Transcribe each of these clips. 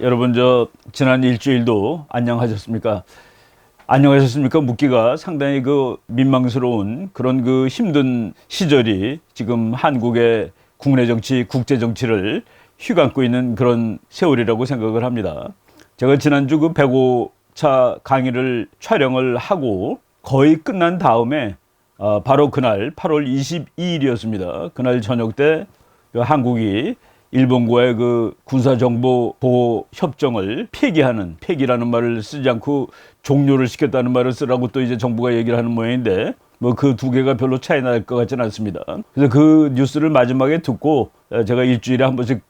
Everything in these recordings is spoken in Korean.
여러분 지난 일주일도 안녕하셨습니까? 안녕하셨습니까? 묻기가 상당히 민망스러운 그런 힘든 시절이 지금 한국의 국내 정치, 국제 정치를 휘감고 있는 그런 세월이라고 생각을 합니다. 제가 지난주 105차 강의를 촬영을 하고 거의 끝난 다음에 바로 그날 8월 22일이었습니다. 그날 저녁 때 한국이 일본과의 군사정보 보호 협정을 폐기라는 말을 쓰지 않고 종료를 시켰다는 말을 쓰라고 또 이제 정부가 얘기를 하는 모양인데 그 두 개가 별로 차이 날 것 같지는 않습니다. 그래서 그 뉴스를 마지막에 듣고 제가 일주일에 한 번씩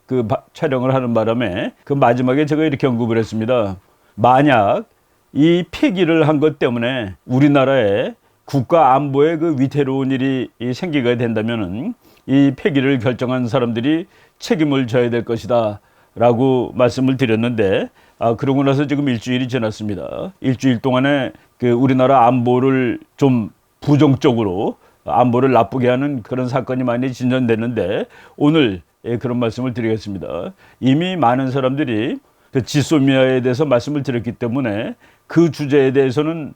촬영을 하는 바람에 마지막에 제가 이렇게 언급을 했습니다. 만약 이 폐기를 한 것 때문에 우리나라의 국가 안보에 위태로운 일이 생기게 된다면은 이 폐기를 결정한 사람들이 책임을 져야 될 것이다 라고 말씀을 드렸는데 그러고 나서 지금 일주일이 지났습니다. 일주일 동안에 우리나라 안보를 좀 부정적으로 안보를 나쁘게 하는 그런 사건이 많이 진전됐는데 오늘 그런 말씀을 드리겠습니다. 이미 많은 사람들이 지소미아에 대해서 말씀을 드렸기 때문에 그 주제에 대해서는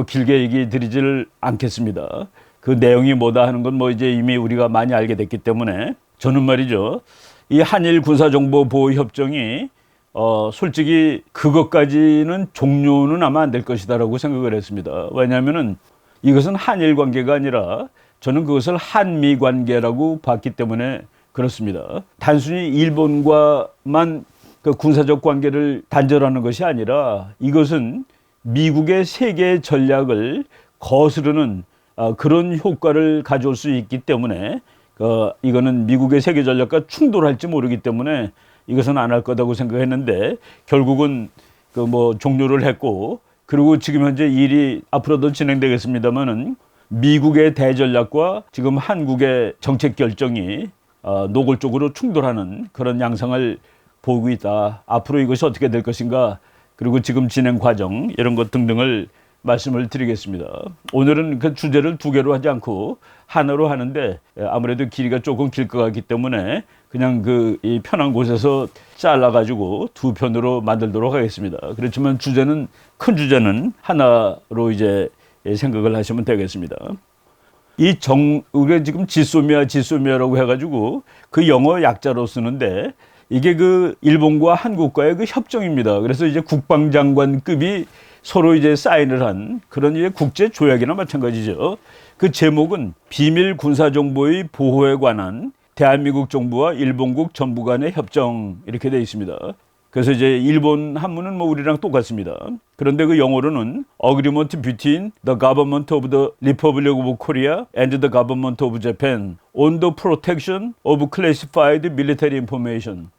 길게 얘기 드리지를 않겠습니다. 그 내용이 뭐다 하는 건 이제 이미 우리가 많이 알게 됐기 때문에 저는 말이죠. 이 한일 군사정보보호협정이 솔직히 그것까지는 종료는 아마 안 될 것이다라고 생각을 했습니다. 왜냐하면은 이것은 한일 관계가 아니라 저는 그것을 한미 관계라고 봤기 때문에 그렇습니다. 단순히 일본과만 군사적 관계를 단절하는 것이 아니라 이것은 미국의 세계 전략을 거스르는 그런 효과를 가져올 수 있기 때문에 이거는 미국의 세계 전략과 충돌할지 모르기 때문에 이것은 안 할 거다고 생각했는데 결국은 종료를 했고 그리고 지금 현재 일이 앞으로도 진행되겠습니다만은 미국의 대전략과 지금 한국의 정책 결정이 노골적으로 충돌하는 그런 양상을 보이고 있다. 앞으로 이것이 어떻게 될 것인가 그리고 지금 진행 과정 이런 것 등등을 말씀을 드리겠습니다. 오늘은 그 주제를 두 개로 하지 않고 하나로 하는데 아무래도 길이가 조금 길 것 같기 때문에 그냥 이 편한 곳에서 잘라가지고 두 편으로 만들도록 하겠습니다. 그렇지만 큰 주제는 하나로 이제 생각을 하시면 되겠습니다. 우리가 지금 지소미아라고 해가지고 그 영어 약자로 쓰는데 이게 일본과 한국과의 협정입니다. 그래서 이제 국방장관급이 서로 이제 사인을 한 그런 이제 국제 조약이나 마찬가지죠. 그 제목은 비밀 군사정보의 보호에 관한 대한민국 정부와 일본국 정부 간의 협정 이렇게 되어 있습니다. 그래서 이제 일본 한문은 우리랑 똑같습니다. 그런데 영어로는 Agreement between the government of the Republic of Korea and the government of Japan on the protection of classified military information.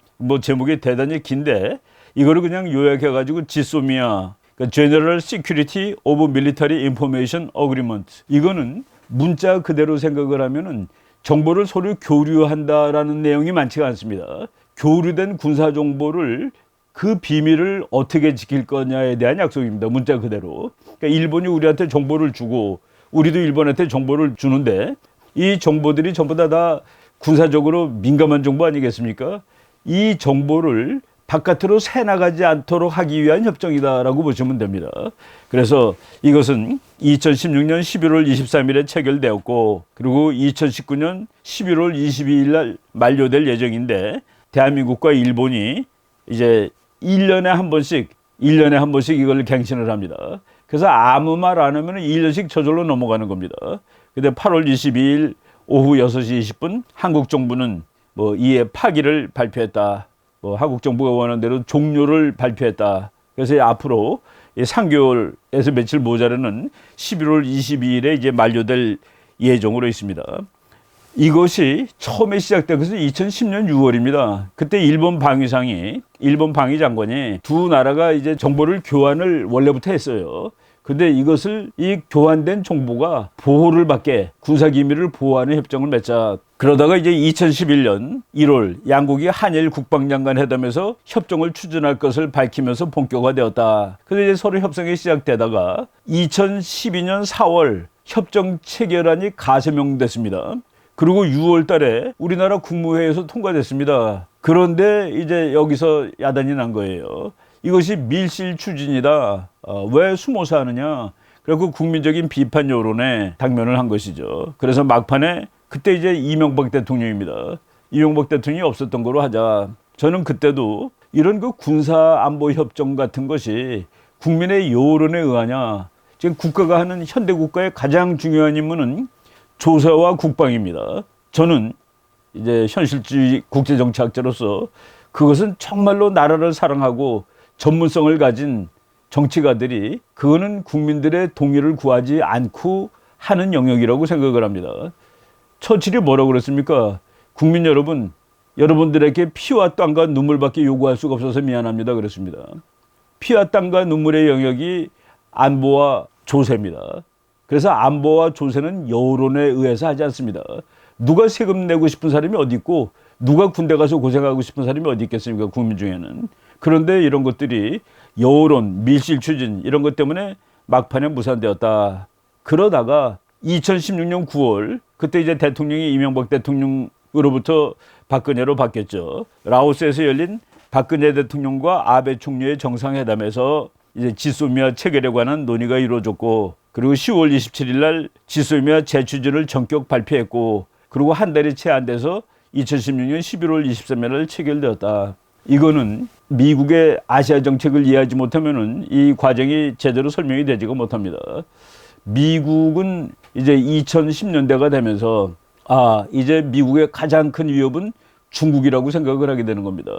제목이 대단히 긴데 이거를 그냥 요약해가지고 지소미아 General Security of Military Information Agreement. 이거는 문자 그대로 생각을 하면은 정보를 서로 교류한다라는 내용이 많지가 않습니다. 교류된 군사 정보를 그 비밀을 어떻게 지킬 거냐에 대한 약속입니다. 문자 그대로. 그러니까 일본이 우리한테 정보를 주고 우리도 일본한테 정보를 주는데 이 정보들이 전부 다 군사적으로 민감한 정보 아니겠습니까? 이 정보를 바깥으로 새나가지 않도록 하기 위한 협정이다라고 보시면 됩니다. 그래서 이것은 2016년 11월 23일에 체결되었고 그리고 2019년 11월 22일 날 만료될 예정인데 대한민국과 일본이 이제 1년에 한 번씩 이걸 갱신을 합니다. 그래서 아무 말 안 하면 1년씩 저절로 넘어가는 겁니다. 근데 8월 22일 오후 6시 20분 한국 정부는 이에 파기를 발표했다. 한국 정부가 원하는 대로 종료를 발표했다. 그래서 앞으로 3개월에서 며칠 모자라는 11월 22일에 이제 만료될 예정으로 있습니다. 이것이 처음에 시작된 것은 2010년 6월입니다. 그때 일본 방위장관이 두 나라가 이제 정보를 교환을 원래부터 했어요. 근데 이것을 이 교환된 정보가 보호를 받게 군사기밀을 보호하는 협정을 맺자. 그러다가 이제 2011년 1월 양국이 한일 국방장관 회담에서 협정을 추진할 것을 밝히면서 본격화되었다. 근데 이제 서로 협상이 시작되다가 2012년 4월 협정 체결안이 가세명됐습니다. 그리고 6월 달에 우리나라 국무회의에서 통과됐습니다. 그런데 이제 여기서 야단이 난 거예요. 이것이 밀실 추진이다. 왜 숨어서 하느냐. 그리고 국민적인 비판 여론에 당면을 한 것이죠. 그래서 막판에 그때 이제 이명박 대통령입니다. 이명박 대통령이 없었던 거로 하자. 저는 그때도 이런 그 군사 안보 협정 같은 것이 국민의 여론에 의하냐. 지금 국가가 하는 현대 국가의 가장 중요한 임무는 조사와 국방입니다. 저는 이제 현실주의 국제정치학자로서 그것은 정말로 나라를 사랑하고 전문성을 가진 정치가들이 그거는 국민들의 동의를 구하지 않고 하는 영역이라고 생각을 합니다. 처칠이 뭐라고 그랬습니까? 국민 여러분, 여러분들에게 피와 땀과 눈물밖에 요구할 수가 없어서 미안합니다. 그랬습니다. 피와 땀과 눈물의 영역이 안보와 조세입니다. 그래서 안보와 조세는 여론에 의해서 하지 않습니다. 누가 세금 내고 싶은 사람이 어디 있고 누가 군대 가서 고생하고 싶은 사람이 어디 있겠습니까? 국민 중에는. 그런데 이런 것들이 여론, 밀실 추진 이런 것 때문에 막판에 무산되었다. 그러다가 2016년 9월 그때 이제 대통령이 이명박 대통령으로부터 박근혜로 바뀌었죠. 라오스에서 열린 박근혜 대통령과 아베 총리의 정상회담에서 이제 지소미아 체결에 관한 논의가 이루어졌고, 그리고 10월 27일 날 지소미아 재추진을 전격 발표했고, 그리고 한 달이 채 안 돼서 2016년 11월 23일 날 체결되었다. 이거는 미국의 아시아 정책을 이해하지 못하면은 이 과정이 제대로 설명이 되지가 못합니다. 미국은 이제 2010년대가 되면서 이제 미국의 가장 큰 위협은 중국이라고 생각을 하게 되는 겁니다.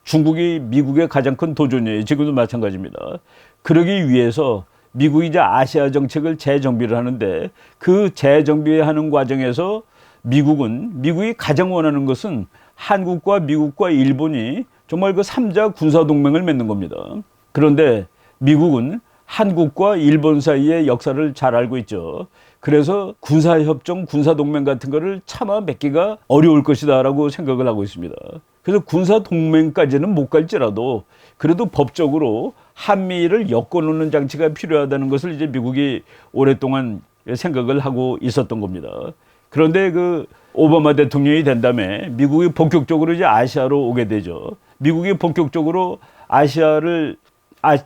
중국이 미국의 가장 큰 도전이에요. 지금도 마찬가지입니다. 그러기 위해서 미국이 이제 아시아 정책을 재정비를 하는데, 그 재정비하는 과정에서 미국이 가장 원하는 것은 한국과 미국과 일본이 정말 그 3자 군사동맹을 맺는 겁니다. 그런데 미국은 한국과 일본 사이의 역사를 잘 알고 있죠. 그래서 군사협정, 군사동맹 같은 거를 차마 맺기가 어려울 것이다 라고 생각을 하고 있습니다. 그래서 군사동맹까지는 못 갈지라도 그래도 법적으로 한미를 엮어놓는 장치가 필요하다는 것을 이제 미국이 오랫동안 생각을 하고 있었던 겁니다. 그런데 그 오바마 대통령이 된 다음에 미국이 본격적으로 이제 아시아로 오게 되죠. 미국이 본격적으로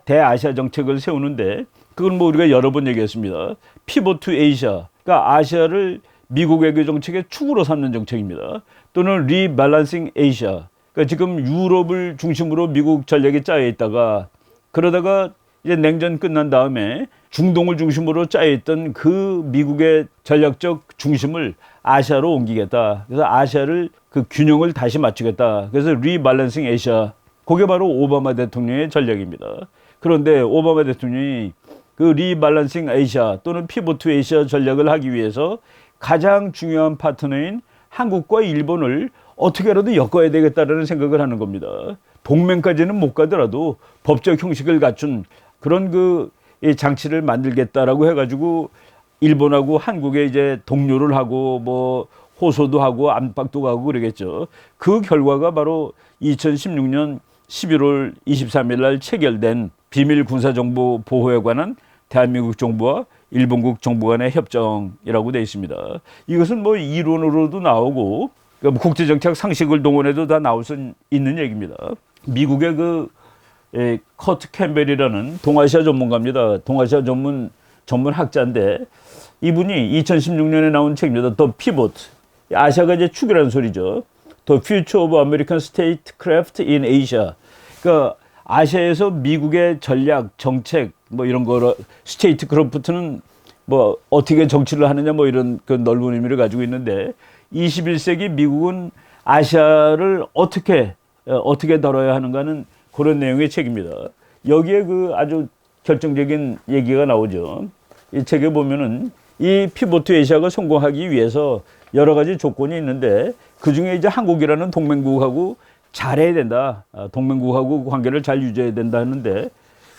대아시아 정책을 세우는데, 그건 뭐 우리가 여러 번 얘기했습니다. 피보트 투 아시아, 그러니까 아시아를 미국 외교 정책의 축으로 삼는 정책입니다. 또는 리밸런싱 아시아, 그러니까 지금 유럽을 중심으로 미국 전략이 짜여 있다가, 그러다가 이제 냉전 끝난 다음에 중동을 중심으로 짜여있던 그 미국의 전략적 중심을 아시아로 옮기겠다. 그래서 아시아를 그 균형을 다시 맞추겠다. 그래서 리밸런싱 아시아, 그게 바로 오바마 대통령의 전략입니다. 그런데 오바마 대통령이 그 리밸런싱 아시아 또는 피보트 투 아시아 전략을 하기 위해서 가장 중요한 파트너인 한국과 일본을 어떻게라도 엮어야 되겠다라는 생각을 하는 겁니다. 동맹까지는 못 가더라도 법적 형식을 갖춘 그런 그 장치를 만들겠다라고 해가지고 일본하고 한국에 이제 동료를 하고 뭐 호소도 하고 안팎도 가고 그러겠죠. 그 결과가 바로 2016년 11월 23일 날 체결된 비밀 군사정보 보호에 관한 대한민국 정부와 일본국 정부 간의 협정이라고 되어 있습니다. 이것은 뭐 이론으로도 나오고 그러니까 국제정책 상식을 동원해도 다 나올 수 있는 얘기입니다. 미국의 그 커트 캠벨이라는 동아시아 전문가입니다. 동아시아 전문 학자인데, 이분이 2016년에 나온 책입니다. The Pivot. 아시아가 이제 축이라는 소리죠. The Future of American Statecraft in Asia. 그러니까 아시아에서 미국의 전략, 정책 뭐 이런 거, 스테이트크래프트는 뭐 어떻게 정치를 하느냐 뭐 이런 그 넓은 의미를 가지고 있는데, 21세기 미국은 아시아를 어떻게 다뤄야 하는가는 그런 내용의 책입니다. 여기에 그 아주 결정적인 얘기가 나오죠. 이 책에 보면은 이 피보트 아시아가 성공하기 위해서 여러 가지 조건이 있는데, 그 중에 이제 한국이라는 동맹국하고 잘해야 된다. 동맹국하고 관계를 잘 유지해야 된다 하는데,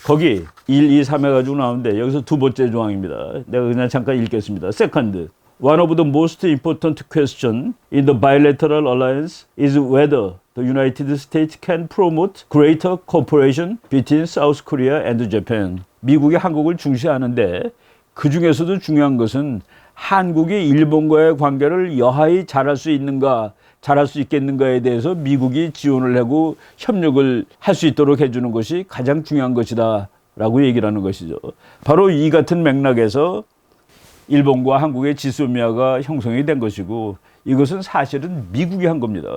거기 1, 2, 3 해가지고 나오는데 여기서 두 번째 조항입니다. 내가 그냥 잠깐 읽겠습니다. Second, one of the most important questions in the bilateral alliance is whether the United States can promote greater cooperation between South Korea and Japan. 미국이 한국을 중시하는데 그 중에서도 중요한 것은 한국이 일본과의 관계를 여하히 잘할 수 있는가, 잘할 수 있겠는가에 대해서 미국이 지원을 하고 협력을 할 수 있도록 해주는 것이 가장 중요한 것이다 라고 얘기를 하는 것이죠. 바로 이 같은 맥락에서 일본과 한국의 지소미아가 형성이 된 것이고 이것은 사실은 미국이 한 겁니다.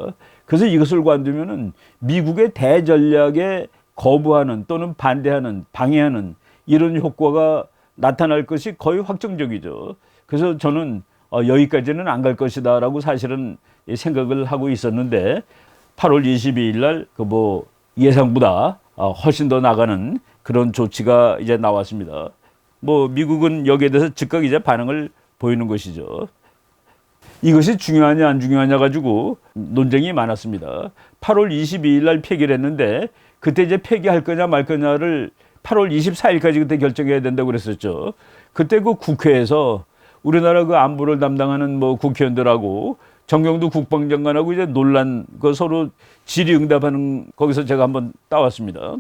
그래서 이것을 관두면은 미국의 대전략에 거부하는 또는 반대하는 방해하는 이런 효과가 나타날 것이 거의 확정적이죠. 그래서 저는 여기까지는 안 갈 것이다 라고 사실은 생각을 하고 있었는데 8월 22일 날 그 뭐 예상보다 훨씬 더 나가는 그런 조치가 이제 나왔습니다. 뭐 미국은 여기에 대해서 즉각 이제 반응을 보이는 것이죠. 이것이 중요하냐 안 중요하냐 가지고 논쟁이 많았습니다. 8월 22일 날 폐기를 했는데 그때 이제 폐기할 거냐 말 거냐를 8월 24일까지 그때 결정해야 된다고 그랬었죠. 그때 그 국회에서 우리나라 그 안보를 담당하는 뭐 국회의원들하고 정경두 국방장관하고 이제 논란 그 서로 질의응답하는 거기서 제가 한번 따왔습니다.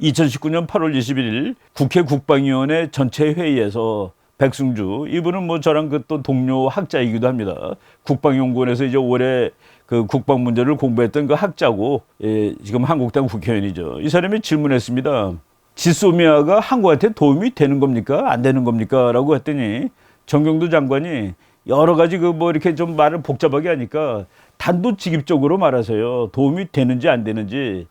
2019년 8월 21일 국회 국방위원회 전체 회의에서 백승주 이분은 뭐 저랑 그 또 동료 학자이기도 합니다. 국방연구원에서 이제 올해 그 국방 문제를 공부했던 그 학자고 지금 한국당 국회의원이죠. 이 사람이 질문했습니다. 지소미아가 한국한테 도움이 되는 겁니까? 안 되는 겁니까? 라고 했더니 정경두 장관이 여러 가지 그 뭐 이렇게 좀 말을 복잡하게 하니까 단도직입적으로 말하세요. 도움이 되는지 안 되는지.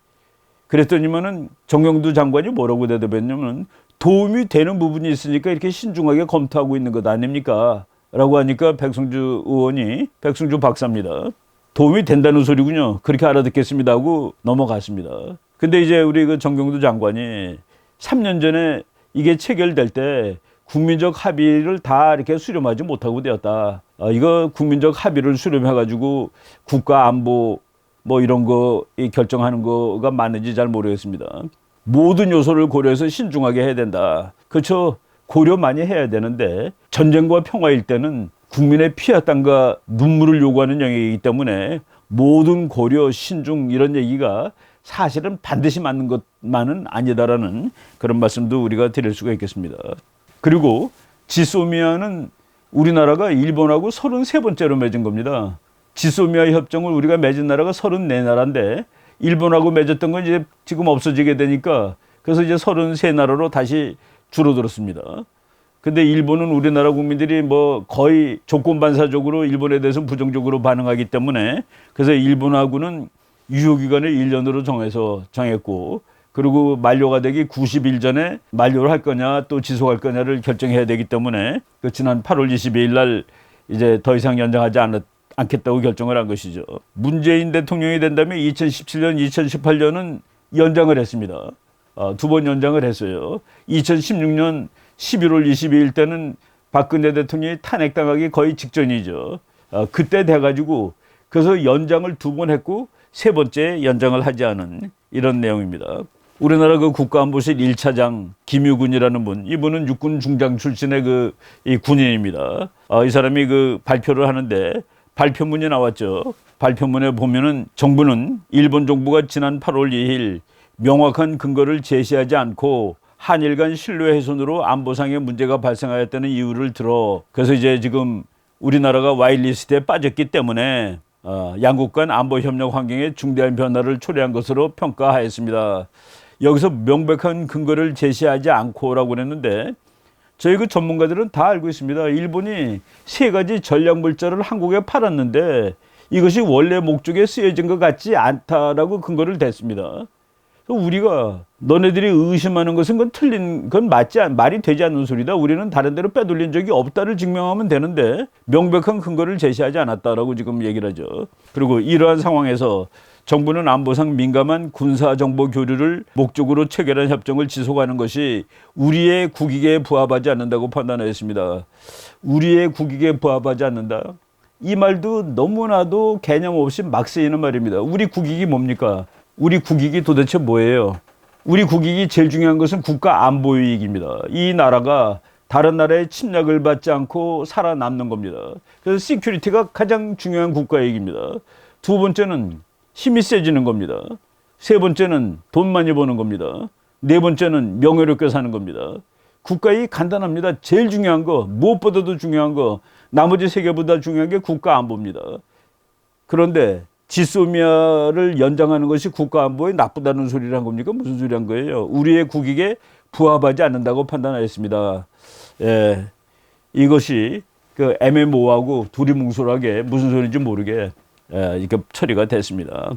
그랬더니만은 정경두 장관이 뭐라고 대답했냐면 도움이 되는 부분이 있으니까 이렇게 신중하게 검토하고 있는 것 아닙니까? 라고 하니까 백승주 의원이 백승주 박사입니다. 도움이 된다는 소리군요. 그렇게 알아듣겠습니다 하고 넘어갔습니다. 근데 이제 우리 그 정경두 장관이 3년 전에 이게 체결될 때 국민적 합의를 다 이렇게 수렴하지 못하고 되었다. 이거 국민적 합의를 수렴해가지고 국가 안보 뭐 이런 거 결정하는 거가 맞는지 잘 모르겠습니다. 모든 요소를 고려해서 신중하게 해야 된다. 그렇죠. 고려 많이 해야 되는데 전쟁과 평화일 때는 국민의 피와 땀과 눈물을 요구하는 영역이기 때문에 모든 고려, 신중 이런 얘기가 사실은 반드시 맞는 것만은 아니다라는 그런 말씀도 우리가 드릴 수가 있겠습니다. 그리고 지소미아는 우리나라가 일본하고 33번째로 맺은 겁니다. 지소미아 협정을 우리가 맺은 나라가 34나라인데 일본하고 맺었던 건 이제 지금 없어지게 되니까 그래서 이제 33나라로 다시 줄어들었습니다. 근데 일본은 우리나라 국민들이 뭐 거의 조건반사적으로 일본에 대해서 부정적으로 반응하기 때문에 그래서 일본하고는 유효기간을 1년으로 정했고 그리고 만료가 되기 90일 전에 만료를 할 거냐 또 지속할 거냐를 결정해야 되기 때문에 그 지난 8월 22일 날 이제 더 이상 연장하지 않겠다고 결정을 한 것이죠. 문재인 대통령이 된 다음에 2017년, 2018년은 연장을 했습니다. 두 번 연장을 했어요. 2016년 11월 22일 때는 박근혜 대통령이 탄핵당하기 거의 직전이죠. 그때 돼가지고 그래서 연장을 두 번 했고 세 번째 연장을 하지 않은 이런 내용입니다. 우리나라 그 국가안보실 1차장 김유군이라는 분, 이분은 육군 중장 출신의 이 군인입니다. 이 사람이 그 발표를 하는데 발표문이 나왔죠. 발표문에 보면은 정부는 일본 정부가 지난 8월 2일 명확한 근거를 제시하지 않고 한일 간 신뢰 훼손으로 안보상의 문제가 발생하였다는 이유를 들어 그래서 이제 지금 우리나라가 와일리스트에 빠졌기 때문에 양국 간 안보 협력 환경에 중대한 변화를 초래한 것으로 평가하였습니다. 여기서 명백한 근거를 제시하지 않고라고 그랬는데 저희 그 전문가들은 다 알고 있습니다. 일본이 3가지 전략 물자를 한국에 팔았는데 이것이 원래 목적에 쓰여진 것 같지 않다라고 근거를 댔습니다. 우리가 너네들이 의심하는 것은 그건 틀린 건 말이 되지 않는 소리다. 우리는 다른 데로 빼돌린 적이 없다를 증명하면 되는데 명백한 근거를 제시하지 않았다라고 지금 얘기를 하죠. 그리고 이러한 상황에서 정부는 안보상 민감한 군사정보 교류를 목적으로 체결한 협정을 지속하는 것이 우리의 국익에 부합하지 않는다고 판단하였습니다. 우리의 국익에 부합하지 않는다. 이 말도 너무나도 개념 없이 막 쓰이는 말입니다. 우리 국익이 뭡니까? 우리 국익이 도대체 뭐예요? 우리 국익이 제일 중요한 것은 국가 안보 이익입니다. 이 나라가 다른 나라의 침략을 받지 않고 살아남는 겁니다. 그래서 시큐리티가 가장 중요한 국가 이익입니다. 두 번째는 힘이 세지는 겁니다. 세 번째는 돈 많이 버는 겁니다. 네 번째는 명예롭게 사는 겁니다. 국가 이익 간단합니다. 제일 중요한 거, 무엇보다도 중요한 거, 나머지 세 개보다 중요한 게 국가 안보입니다. 그런데 지소미아를 연장하는 것이 국가안보에 나쁘다는 소리를 한 겁니까? 무슨 소리 한 거예요? 우리의 국익에 부합하지 않는다고 판단하였습니다. 예, 이것이 그 MMO하고 둘이 뭉솔하게 무슨 소리인지 모르게 이렇게 처리가 됐습니다.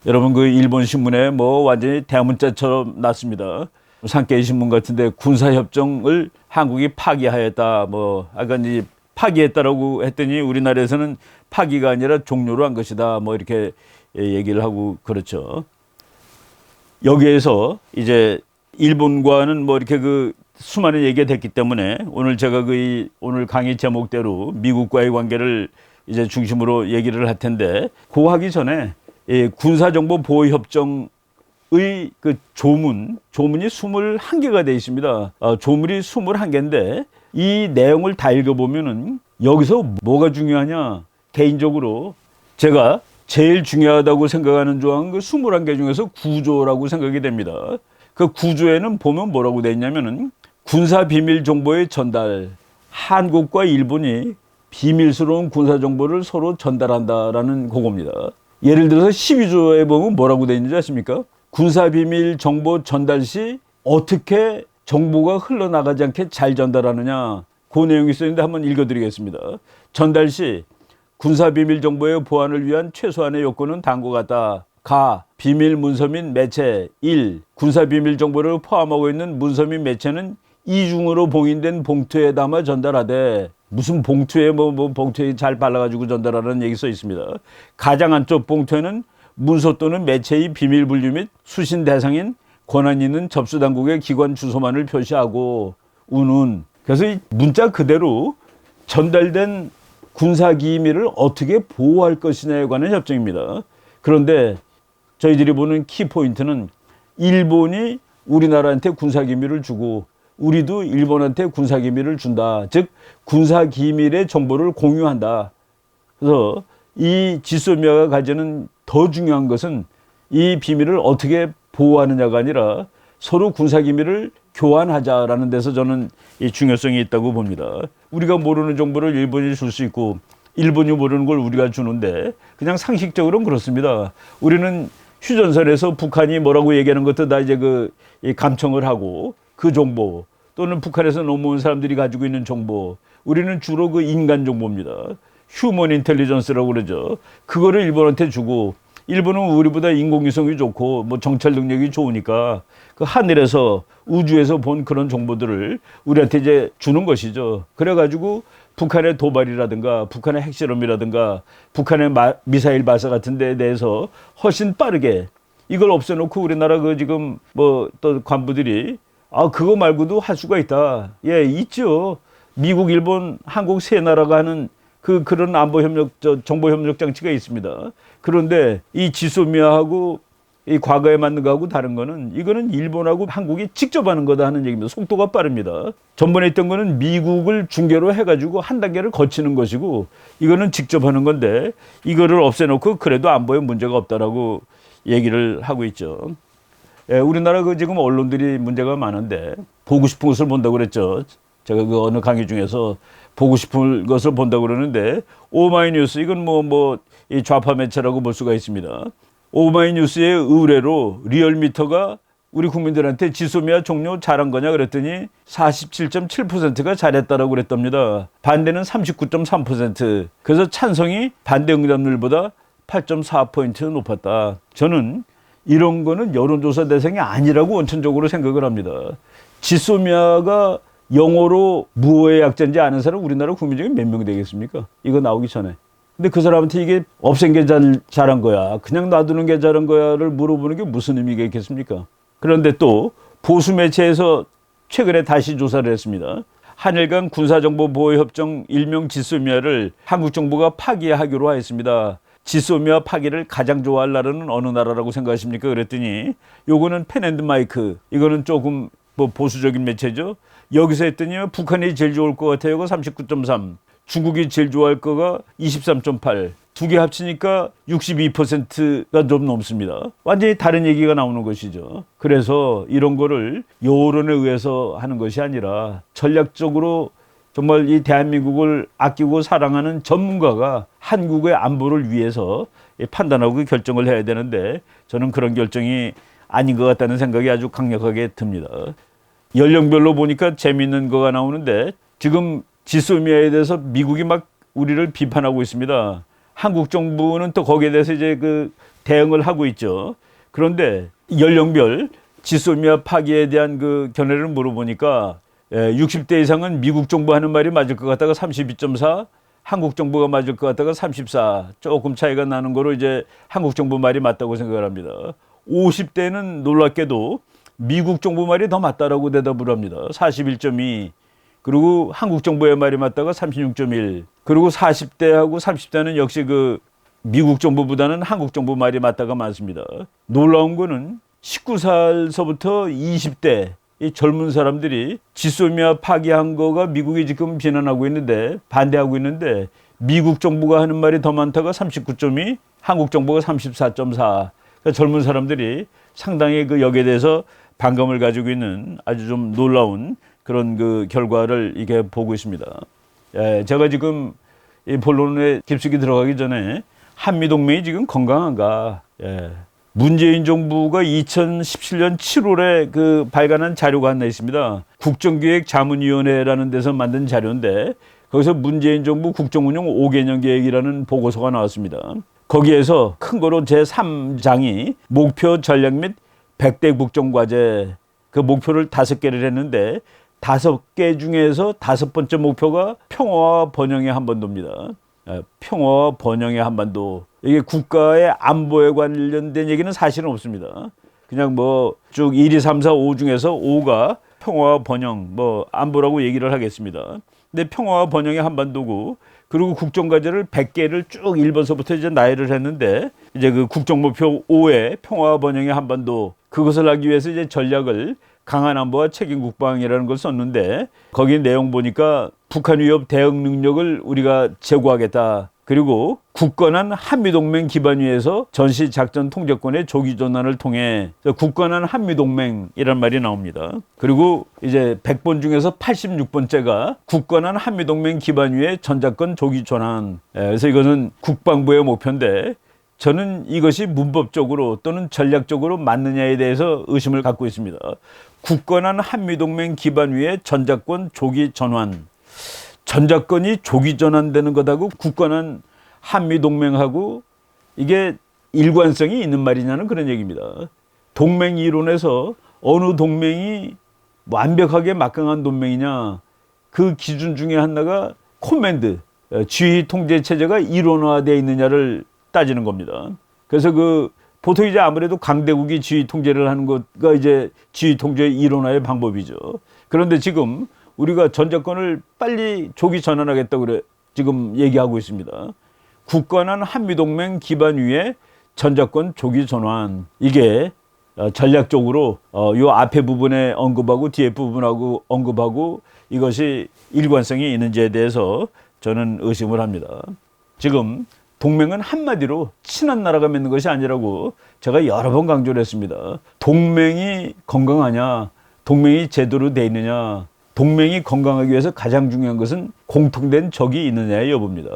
여러분 그 일본 신문에 뭐 완전히 대문자처럼 났습니다. 산케이 신문 같은데 군사협정을 한국이 파기하였다. 뭐 아까 이제 파기했다라고 했더니 우리나라에서는 파기가 아니라 종료로 한 것이다. 뭐 이렇게 얘기를 하고 그렇죠. 여기에서 이제 일본과는 뭐 이렇게 그 수많은 얘기가 됐기 때문에 오늘 제가 그 오늘 강의 제목대로 미국과의 관계를 이제 중심으로 얘기를 할 텐데 그 하기 전에 군사정보보호협정의 그 조문이 21개가 되어 있습니다. 조문이 21개인데 이 내용을 다 읽어보면은 여기서 뭐가 중요하냐? 개인적으로 제가 제일 중요하다고 생각하는 조항은 그 21개 중에서 구조라고 생각이 됩니다. 그 구조에는 보면 뭐라고 되어 있냐면은 군사 비밀 정보의 전달, 한국과 일본이 비밀스러운 군사 정보를 서로 전달한다라는 그겁니다. 예를 들어서 12조에 보면 뭐라고 되어 있는지 아십니까? 군사 비밀 정보 전달 시 어떻게 정보가 흘러나가지 않게 잘 전달하느냐, 그 내용이 있었는데 한번 읽어드리겠습니다. 전달 시 군사 비밀 정보의 보안을 위한 최소한의 요건은 다음과 같다. 가, 비밀 문서 및 매체 1. 군사 비밀 정보를 포함하고 있는 문서 및 매체는 이중으로 봉인된 봉투에 담아 전달하되, 무슨 봉투에 봉투에 잘 발라가지고 전달하라는 얘기 써 있습니다. 가장 안쪽 봉투에는 문서 또는 매체의 비밀 분류 및 수신 대상인 권한 있는 접수 당국의 기관 주소만을 표시하고 운운. 그래서 이 문자 그대로 전달된 군사 기밀을 어떻게 보호할 것이냐에 관한 협정입니다. 그런데 저희들이 보는 키포인트는 일본이 우리나라한테 군사 기밀을 주고 우리도 일본한테 군사 기밀을 준다. 즉 군사 기밀의 정보를 공유한다. 그래서 이 지소미아가 가지는 더 중요한 것은 이 비밀을 어떻게 보호하느냐가 아니라 서로 군사 기밀을 교환하자라는 데서 저는 이 중요성이 있다고 봅니다. 우리가 모르는 정보를 일본이 줄 수 있고 일본이 모르는 걸 우리가 주는데 그냥 상식적으로는 그렇습니다. 우리는 휴전선에서 북한이 뭐라고 얘기하는 것도 다 이제 감청을 하고 그 정보 또는 북한에서 넘어온 사람들이 가지고 있는 정보, 우리는 주로 그 인간 정보입니다. 휴먼 인텔리전스라고 그러죠. 그거를 일본한테 주고 일본은 우리보다 인공위성이 좋고 뭐 정찰 능력이 좋으니까 그 하늘에서 우주에서 본 그런 정보들을 우리한테 이제 주는 것이죠. 그래가지고 북한의 도발이라든가 북한의 핵실험이라든가 북한의 미사일 발사 같은 데에 대해서 훨씬 빠르게 이걸 없애놓고 우리나라 그 지금 뭐 또 관부들이 그거 말고도 할 수가 있다. 예, 있죠. 미국, 일본, 한국 세 나라가 하는 그런 안보협력, 정보협력 장치가 있습니다. 그런데 이 지소미아하고 이 과거에 맞는 거하고 다른 거는 이거는 일본하고 한국이 직접 하는 거다 하는 얘기입니다. 속도가 빠릅니다. 전번에 있던 거는 미국을 중개로 해가지고 한 단계를 거치는 것이고 이거는 직접 하는 건데 이거를 없애놓고 그래도 안보에 문제가 없다라고 얘기를 하고 있죠. 예, 우리나라 지금 언론들이 문제가 많은데 보고 싶은 것을 본다고 그랬죠. 제가 그 어느 강의 중에서 보고 싶은 것을 본다고 그러는데 오마이뉴스 이건 이 좌파 매체라고 볼 수가 있습니다. 오마이뉴스의 의뢰로 리얼미터가 우리 국민들한테 지소미아 종료 잘한 거냐 그랬더니 47.7%가 잘했다라고 그랬답니다. 반대는 39.3%. 그래서 찬성이 반대 응답률보다 8.4포인트 높았다. 저는 이런 거는 여론조사 대상이 아니라고 원천적으로 생각을 합니다. 지소미아가 영어로 무어의 약자인지 아는 사람 우리나라 국민 중에 몇 명 되겠습니까? 이거 나오기 전에. 근데 그 사람한테 이게 없앤 게 잘한 거야, 그냥 놔두는 게 잘한 거야를 물어보는 게 무슨 의미가 있겠습니까? 그런데 또 보수 매체에서 최근에 다시 조사를 했습니다. 한일 간 군사정보보호협정 일명 지소미아를 한국 정부가 파기하기로 하였습니다. 지소미아 파기를 가장 좋아할 나라는 어느 나라라고 생각하십니까? 그랬더니 요거는 펜앤드마이크, 이거는 조금 보수적인 매체죠. 여기서 했더니 북한이 제일 좋을 것 같아요. 39.3. 중국이 제일 좋아할 거가 23.8. 두 개 합치니까 62%가 좀 넘습니다. 완전히 다른 얘기가 나오는 것이죠. 그래서 이런 거를 여론에 의해서 하는 것이 아니라 전략적으로 정말 이 대한민국을 아끼고 사랑하는 전문가가 한국의 안보를 위해서 판단하고 결정을 해야 되는데 저는 그런 결정이 아닌 것 같다는 생각이 아주 강력하게 듭니다. 연령별로 보니까 재미있는 거가 나오는데 지금 지소미아에 대해서 미국이 막 우리를 비판하고 있습니다. 한국 정부는 또 거기에 대해서 이제 그 대응을 하고 있죠. 그런데 연령별 지소미아 파기에 대한 그 견해를 물어보니까 60대 이상은 미국 정부 하는 말이 맞을 것 같다가 32.4, 한국 정부가 맞을 것 같다가 34, 조금 차이가 나는 거로 이제 한국 정부 말이 맞다고 생각을 합니다. 50대는 놀랍게도 미국 정부 말이 더 맞다라고 대답을 합니다. 41.2. 그리고 한국 정부의 말이 맞다가 36.1. 그리고 40대하고 30대는 역시 그 미국 정부보다는 한국 정부 말이 맞다가 많습니다. 놀라운 거는 19살서부터 20대 이 젊은 사람들이 지소미아 파기한 거가 미국이 지금 비난하고 있는데 반대하고 있는데 미국 정부가 하는 말이 더 많다가 39.2, 한국 정부가 34.4. 그러니까 젊은 사람들이 상당히 그 여기에 대해서 반감을 가지고 있는 아주 좀 놀라운 그런 그 결과를 이게 보고 있습니다. 제가 지금 이 본론에 깊숙이 들어가기 전에 한미동맹이 지금 건강한가? 문재인 정부가 2017년 7월에 그 발간한 자료가 하나 있습니다. 국정기획자문위원회라는 데서 만든 자료인데 거기서 문재인 정부 국정운영 5개년 계획이라는 보고서가 나왔습니다. 거기에서 큰 거로 제3장이 목표 전략 및 100대 국정과제 그 목표를 5개를 했는데 5개 중에서 5번째 목표가 평화와 번영의 한반도입니다. 평화와 번영의 한반도. 이게 국가의 안보에 관련된 얘기는 사실은 없습니다. 그냥 뭐 쭉 1, 2, 3, 4, 5 중에서 5가 평화와 번영, 뭐 안보라고 얘기를 하겠습니다. 근데 평화와 번영의 한반도고 그리고 국정과제를 100개를 쭉 1번서부터 이제 나열을 했는데 이제 그 국정목표 5에 평화와 번영의 한반도 그것을 하기 위해서 이제 전략을 강한 안보와 책임 국방이라는 걸 썼는데 거기 내용 보니까 북한 위협 대응 능력을 우리가 제고하겠다. 그리고 굳건한 한미동맹 기반 위에서 전시작전 통제권의 조기 전환을 통해 굳건한 한미동맹이란 말이 나옵니다. 그리고 이제 100번 중에서 86번째가 굳건한 한미동맹 기반 위에 전작권 조기 전환. 그래서 이것은 국방부의 목표인데 저는 이것이 문법적으로 또는 전략적으로 맞느냐에 대해서 의심을 갖고 있습니다. 굳건한 한미동맹 기반 위에 전작권 조기 전환. 전작권이 조기 전환되는 것하고 굳건한 한미동맹하고 이게 일관성이 있는 말이냐는 그런 얘기입니다. 동맹 이론에서 어느 동맹이 완벽하게 막강한 동맹이냐 그 기준 중에 하나가 코맨드, 지휘 통제 체제가 일원화되어 있느냐를 따지는 겁니다. 그래서 그 보통 이제 아무래도 강대국이 지휘 통제를 하는 것가 이제 지휘 통제 일원화의 방법이죠. 그런데 지금 우리가 전작권을 빨리 조기 전환하겠다고 그래 지금 얘기하고 있습니다. 굳건한 한미동맹 기반 위에 전작권 조기 전환. 이게 전략적으로 요 앞에 부분에 언급하고 뒤에 부분하고 언급하고 이것이 일관성이 있는지에 대해서 저는 의심을 합니다. 지금 동맹은 한마디로 친한 나라가 맺는 것이 아니라고 제가 여러 번 강조를 했습니다. 동맹이 건강하냐, 동맹이 제대로 돼 있느냐, 동맹이 건강하기 위해서 가장 중요한 것은 공통된 적이 있느냐의 여부입니다.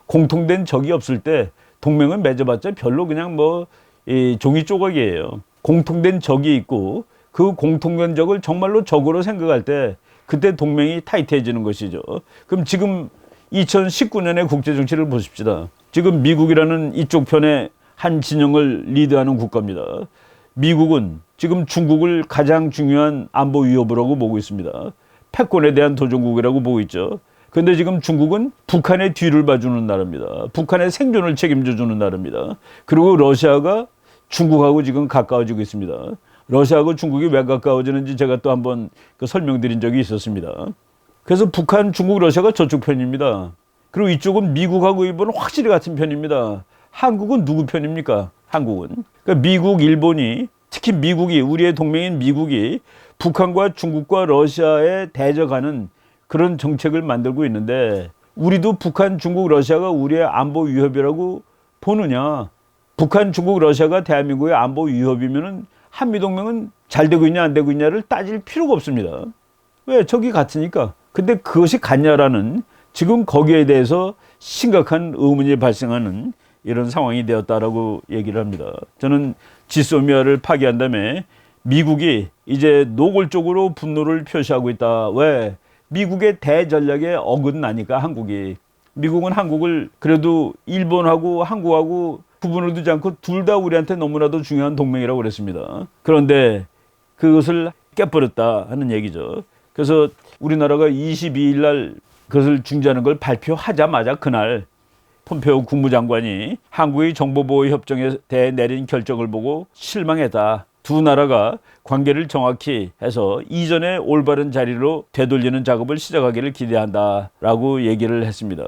공통된 적이 없을 때 동맹을 맺어봤자 별로 그냥 뭐 이 종이 조각이에요. 공통된 적이 있고 그 공통된 적을 정말로 적으로 생각할 때 그때 동맹이 타이트해지는 것이죠. 그럼 지금 2019년의 국제정치를 보십시다. 지금 미국이라는 이쪽 편의 한 진영을 리드하는 국가입니다. 미국은 지금 중국을 가장 중요한 안보 위협으로 보고 있습니다. 패권에 대한 도전국이라고 보고 있죠. 그런데 지금 중국은 북한의 뒤를 봐주는 나라입니다. 북한의 생존을 책임져주는 나라입니다. 그리고 러시아가 중국하고 지금 가까워지고 있습니다. 러시아하고 중국이 왜 가까워지는지 제가 또 한번 설명드린 적이 있었습니다. 그래서 북한, 중국, 러시아가 저쪽 편입니다. 그리고 이쪽은 미국하고 일본은 확실히 같은 편입니다. 한국은 누구 편입니까? 한국은. 그러니까 미국, 일본이 특히 미국이 우리의 동맹인 미국이 북한과 중국과 러시아에 대적하는 그런 정책을 만들고 있는데 우리도 북한, 중국, 러시아가 우리의 안보 위협이라고 보느냐. 북한, 중국, 러시아가 대한민국의 안보 위협이면은 한미동맹은 잘 되고 있냐 안 되고 있냐를 따질 필요가 없습니다. 왜? 적이 같으니까. 근데 그것이 갔냐라는 지금 거기에 대해서 심각한 의문이 발생하는 이런 상황이 되었다라고 얘기를 합니다. 저는 지소미아를 파기한 다음에 미국이 이제 노골적으로 분노를 표시하고 있다. 왜? 미국의 대전략에 어긋나니까 한국이. 미국은 한국을 그래도 일본하고 한국하고 구분을 두지 않고 둘 다 우리한테 너무나도 중요한 동맹이라고 그랬습니다. 그런데 그것을 깨버렸다 하는 얘기죠. 그래서 우리나라가 22일 날 그것을 중지하는 걸 발표하자마자 그날 폼페오 국무장관이 한국의 정보보호협정에 대해 내린 결정을 보고 실망했다. 두 나라가 관계를 정확히 해서 이전의 올바른 자리로 되돌리는 작업을 시작하기를 기대한다라고 얘기를 했습니다.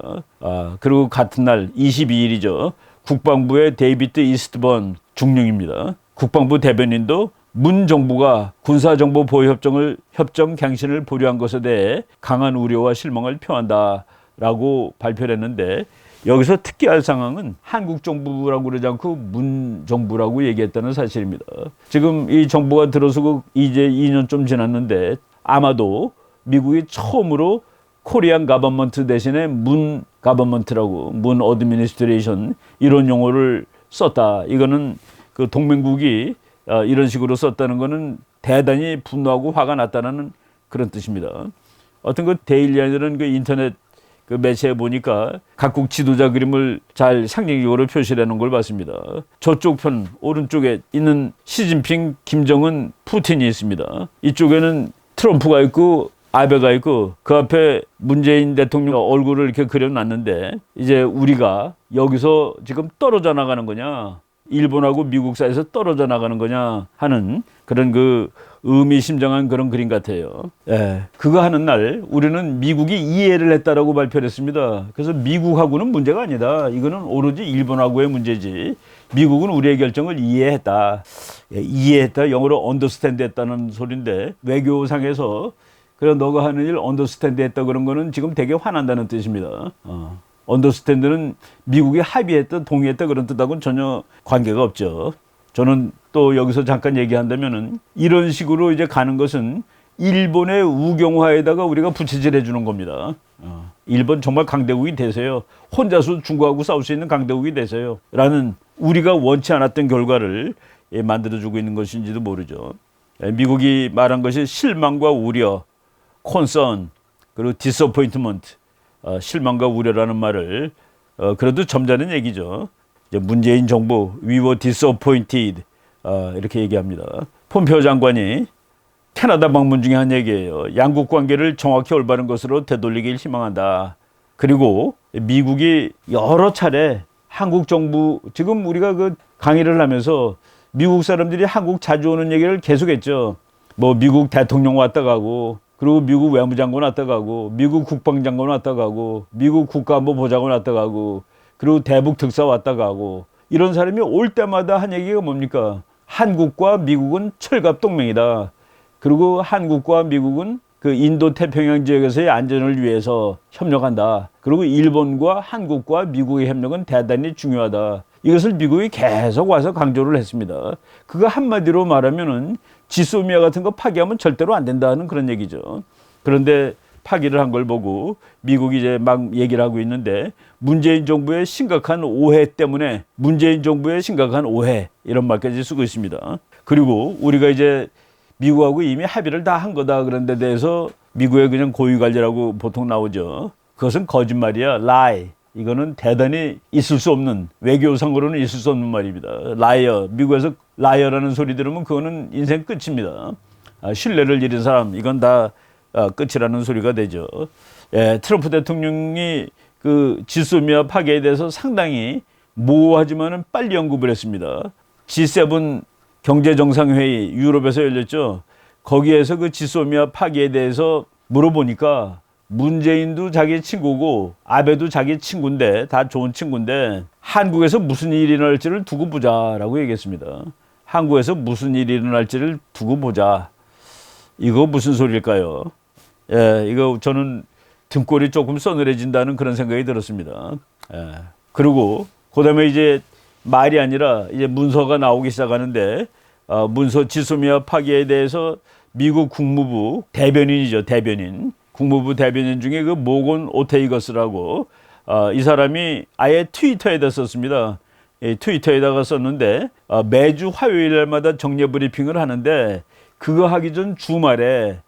그리고 같은 날 22일이죠. 국방부의 데이비드 이스트번 중령입니다. 국방부 대변인도 문 정부가 군사정보보호협정 갱신을 보류한 것에 대해 강한 우려와 실망을 표한다라고 발표를 했는데 여기서 특이할 상황은 한국 정부라고 그러지 않고 문 정부라고 얘기했다는 사실입니다. 지금 이 정부가 들어서고 이제 2년 좀 지났는데 아마도 미국이 처음으로 코리안 가버먼트 대신에 문 가버먼트라고 문 어드미니스트레이션 이런 용어를 썼다. 이거는 그 동맹국이 이런 식으로 썼다는 거는 대단히 분노하고 화가 났다는 그런 뜻입니다. 어떤 그 데일리안이라는 그 인터넷 그 매체에 보니까 각국 지도자 그림을 잘 상징적으로 표시를 해놓은 걸 봤습니다. 저쪽 편 오른쪽에 있는 시진핑, 김정은, 푸틴이 있습니다. 이쪽에는 트럼프가 있고 아베가 있고 그 앞에 문재인 대통령 얼굴을 이렇게 그려놨는데 이제 우리가 여기서 지금 떨어져 나가는 거냐, 일본하고 미국 사이에서 떨어져 나가는 거냐 하는 그런 그 의미심장한 그런 그림 같아요. 예, 그거 하는 날 우리는 미국이 이해를 했다라고 발표를 했습니다. 그래서 미국하고는 문제가 아니다. 이거는 오로지 일본하고의 문제지. 미국은 우리의 결정을 이해했다. 예, 이해했다. 영어로 understand 했다는 소리인데 외교상에서 그래 너가 하는 일 understand 했다 그런 거는 지금 되게 화난다는 뜻입니다. 언더스탠드는 미국이 합의했다, 동의했다 그런 뜻하고는 전혀 관계가 없죠. 저는 또 여기서 잠깐 얘기한다면은 이런 식으로 이제 가는 것은 일본의 우경화에다가 우리가 부채질 해주는 겁니다. 일본 정말 강대국이 되세요. 혼자서 중국하고 싸울 수 있는 강대국이 되세요. 라는 우리가 원치 않았던 결과를 만들어주고 있는 것인지도 모르죠. 미국이 말한 것이 실망과 우려, concern, 그리고 disappointment. 실망과 우려라는 말을 그래도 점잖은 얘기죠. 이제 문재인 정부 we were disappointed 이렇게 얘기합니다. 폼페오 장관이 캐나다 방문 중에 한 얘기예요. 양국 관계를 정확히 올바른 것으로 되돌리길 희망한다. 그리고 미국이 여러 차례 한국 정부 지금 우리가 그 강의를 하면서 미국 사람들이 한국 자주 오는 얘기를 계속했죠. 뭐 미국 대통령 왔다 가고 그리고 미국 외무장관 왔다 가고 미국 국방장관 왔다 가고 미국 국가안보보좌관 왔다 가고 그리고 대북 특사 왔다 가고 이런 사람이 올 때마다 한 얘기가 뭡니까? 한국과 미국은 철갑 동맹이다. 그리고 한국과 미국은 그 인도 태평양 지역에서의 안전을 위해서 협력한다. 그리고 일본과 한국과 미국의 협력은 대단히 중요하다. 이것을 미국이 계속 와서 강조를 했습니다. 그거 한마디로 말하면은 지소미아 같은 거 파기하면 절대로 안 된다는 그런 얘기죠. 그런데 파기를 한 걸 보고 미국이 이제 막 얘기를 하고 있는데 문재인 정부의 심각한 오해 때문에 문재인 정부의 심각한 오해 이런 말까지 쓰고 있습니다. 그리고 우리가 이제 미국하고 이미 합의를 다 한 거다 그런 데 대해서 미국의 그냥 고위관리라고 보통 나오죠. 그것은 거짓말이야. lie. 이거는 대단히 있을 수 없는 외교상으로는 있을 수 없는 말입니다. liar. 미국에서 liar라는 소리 들으면 그거는 인생 끝입니다. 신뢰를 잃은 사람 이건 다 끝이라는 소리가 되죠. 예, 트럼프 대통령이 그 지소미아 파괴에 대해서 상당히 모호하지만은 빨리 언급을 했습니다. G7 경제정상회의 유럽에서 열렸죠. 거기에서 그 지소미아 파기에 대해서 물어보니까 문재인도 자기 친구고 아베도 자기 친구인데 다 좋은 친구인데 한국에서 무슨 일이 일어날지를 두고 보자라고 얘기했습니다. 한국에서 무슨 일이 일어날지를 두고 보자. 이거 무슨 소리일까요? 예, 이거 저는 등골이 조금 서늘해진다는 그런 생각이 들었습니다. 예. 그리고 그다음에 이제 말이 아니라 이제 문서가 나오기 시작하는데 문서 지소미아 파기에 대해서 미국 국무부 대변인이죠. 대변인. 국무부 대변인 중에 그 모건 오테이거스라고 이 사람이 아예 트위터에다 썼습니다. 트위터에다가 썼는데 매주 화요일마다 정례 브리핑을 하는데 그거 하기 전 주말에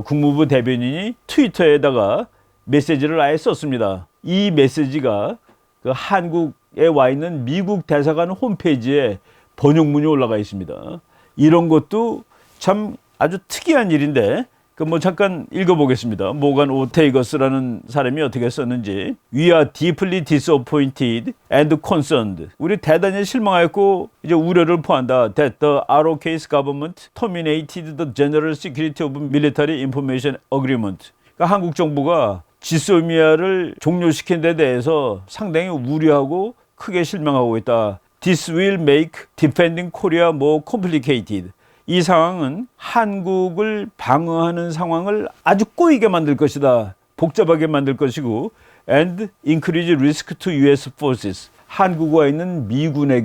국무부 대변인이 트위터에다가 메시지를 아예 썼습니다. 이 메시지가 그 한국에 와 있는 미국 대사관 홈페이지에 번역문이 올라가 있습니다. 이런 것도 참 아주 특이한 일인데 그 뭐 잠깐 읽어보겠습니다. 모건 오테이거스라는 사람이 어떻게 썼는지. We are deeply disappointed and concerned. 우리 대단히 실망했고 이제 우려를 포한다. That the ROK's government terminated the General Security of Military Information Agreement. 그러니까 한국 정부가 지소미아를 종료시킨 데 대해서 상당히 우려하고 크게 실망하고 있다. This will make defending Korea more complicated. 이 상황은 한국을 방어하는 상황을 아주 꼬이게 만들 것이다. 복잡하게 만들 것이고 and increase risk to US forces. 한국과 있는 미군에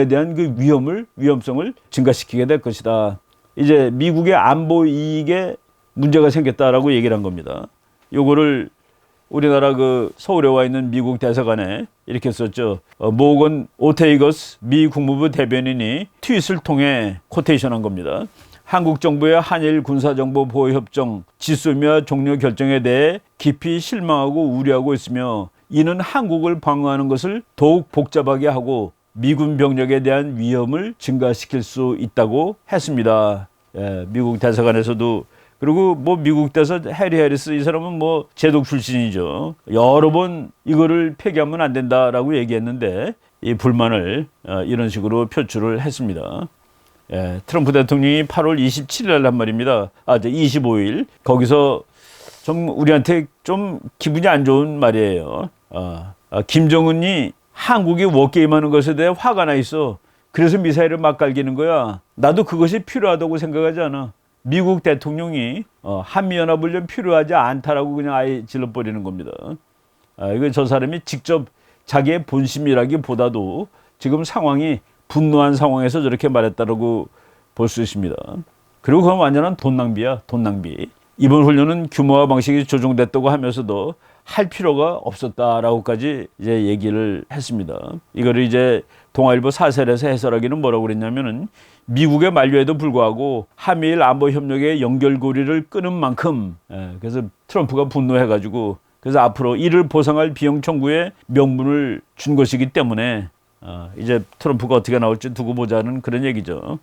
대한 그 위험성을 증가시키게 될 것이다. 이제 미국의 안보 이익에 문제가 생겼다라고 얘기를 한 겁니다. 요거를 우리나라 그 서울에 와 있는 미국 대사관에 이렇게 썼죠. 모건 오테이거스 미 국무부 대변인이 트윗을 통해 코테이션한 겁니다. 한국 정부의 한일 군사정보 보호협정 지소미아 종료 결정에 대해 깊이 실망하고 우려하고 있으며 이는 한국을 방어하는 것을 더욱 복잡하게 하고 미군 병력에 대한 위험을 증가시킬 수 있다고 했습니다. 미국 대사관에서도 그리고 뭐 미국 대사 해리 해리스 이 사람은 뭐 제독 출신이죠. 여러 번 이거를 폐기하면 안 된다라고 얘기했는데 이 불만을 이런 식으로 표출을 했습니다. 트럼프 대통령이 8월 27일 날 한 말입니다. 25일 거기서 좀 우리한테 좀 기분이 안 좋은 말이에요. 김정은이 한국이 워게임하는 것에 대해 화가 나 있어. 그래서 미사일을 막 갈기는 거야. 나도 그것이 필요하다고 생각하지 않아. 미국 대통령이 한미연합훈련 필요하지 않다라고 그냥 아예 질러버리는 겁니다. 이거 저 사람이 직접 자기의 본심이라기보다도 지금 상황이 분노한 상황에서 저렇게 말했다라고 볼 수 있습니다. 그리고 그건 완전한 돈 낭비야, 돈 낭비. 이번 훈련은 규모와 방식이 조정됐다고 하면서도 할 필요가 없었다라고까지 이제 얘기를 했습니다. 이거를 이제 동아일보 사설에서 해설하기는 뭐라고 그랬냐면은 미국의 만류에도 불구하고 한미일 안보 협력의 연결고리를 끊은 만큼 그래서 트럼프가 분노해가지고 그래서 앞으로 이를 보상할 비용 청구에 명분을 준 것이기 때문에 이제 트럼프가 어떻게 나올지 두고 보자는 그런 얘기죠.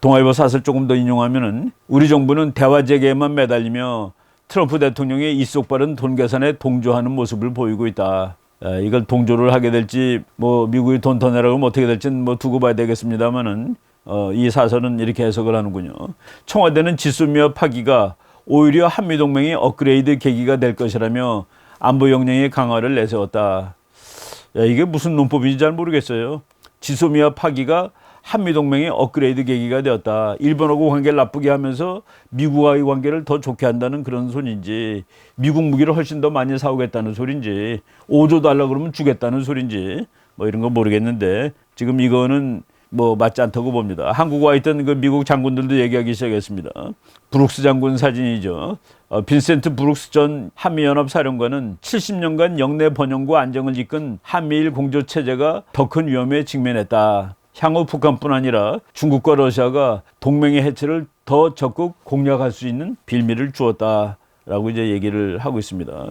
동아일보 사설 조금 더 인용하면은 우리 정부는 대화 재개에만 매달리며 트럼프 대통령의 입속바른 돈 계산에 동조하는 모습을 보이고 있다. 이걸 동조를 하게 될지 뭐 미국이 돈 더 내라고 하면 어떻게 될지는 뭐 두고 봐야 되겠습니다만은 이 사설은 이렇게 해석을 하는군요. 청와대는 지소미아 파기가 오히려 한미동맹의 업그레이드 계기가 될 것이라며 안보 역량의 강화를 내세웠다. 이게 무슨 논법인지 잘 모르겠어요. 지소미아 파기가 한미동맹의 업그레이드 계기가 되었다. 일본하고 관계를 나쁘게 하면서 미국과의 관계를 더 좋게 한다는 그런 소리인지 미국 무기를 훨씬 더 많이 사오겠다는 소리인지 5조 달러 그러면 주겠다는 소리인지 뭐 이런 거 모르겠는데 지금 이거는 뭐 맞지 않다고 봅니다. 한국에 와 있던 그 미국 장군들도 얘기하기 시작했습니다. 브룩스 장군 사진이죠. 빈센트 브룩스 전 한미연합 사령관은 70년간 영내 번영과 안정을 이끈 한미일 공조 체제가 더 큰 위험에 직면했다. 향후 북한뿐 아니라 중국과 러시아가 동맹의 해체를 더 적극 공략할 수 있는 빌미를 주었다라고 이제 얘기를 하고 있습니다.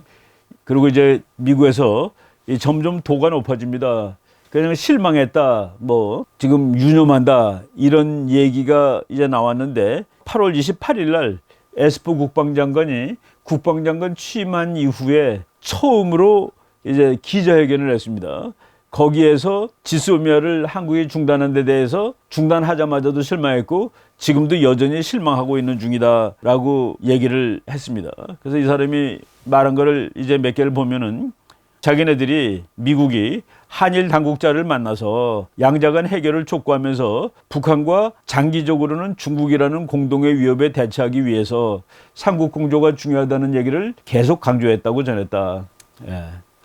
그리고 이제 미국에서 점점 도가 높아집니다. 그냥 실망했다, 뭐 지금 유념한다 이런 얘기가 이제 나왔는데 8월 28일 날 에스퍼 국방장관이 국방장관 취임한 이후에 처음으로 이제 기자회견을 했습니다. 거기에서 지소미아를 한국이 중단한 데 대해서 중단하자마자도 실망했고 지금도 여전히 실망하고 있는 중이다라고 얘기를 했습니다. 그래서 이 사람이 말한 거를 이제 몇 개를 보면은 자기네들이 미국이 한일 당국자를 만나서 양자간 해결을 촉구하면서 북한과 장기적으로는 중국이라는 공동의 위협에 대처하기 위해서 삼국 공조가 중요하다는 얘기를 계속 강조했다고 전했다.